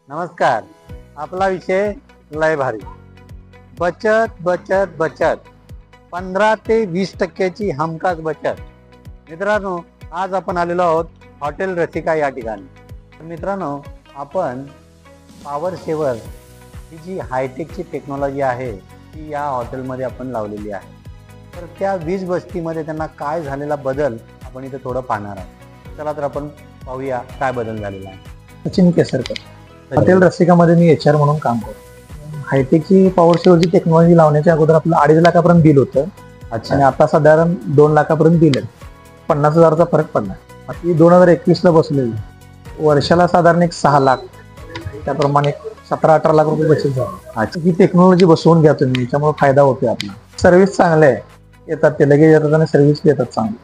नमस्कार. आपला विषय लय भारी. बचत बचत बचत 15 ते 20% हमखास बचत. मित्रांनो, आज आपण आलेलो आहोत हॉटेल रसिका या ठिकाणी. तर मित्रांनो, आपण पॉवर सेवर ही जी हायटेकची टेक्नॉलॉजी आहे ती या हॉटेलमध्ये आपण लावलेली आहे. तर त्या वीज बस्तीमध्ये त्यांना काय झालेला बदल आपण इथे थोडं पाहणार आहोत. चला तर आपण पाहूया काय बदल झालेला आहे. सचिन केसरकर, हॉटेल रसिकामध्ये मी HR म्हणून काम करतो. हायटेकची पॉवर सेवरची टेक्नॉलॉजी लावण्याच्या अगोदर आपलं 2.5 लाखापर्यंत बिल होतं. अच्छा. आणि आता साधारण 2 लाखापर्यंत बिल आहे. 50,000चा फरक पडला. बाकी 2021ला बसलेली वर्षाला साधारण एक 6 लाख, त्याप्रमाणे 17-18 लाख रुपये बचत झाली. ही टेक्नॉलॉजी बसवून घ्या तुम्ही, त्यामुळे फायदा होतोय आपला. सर्व्हिस चांगले आहे, येतात ते लगेच येतात आणि सर्व्हिस देतात चांगली.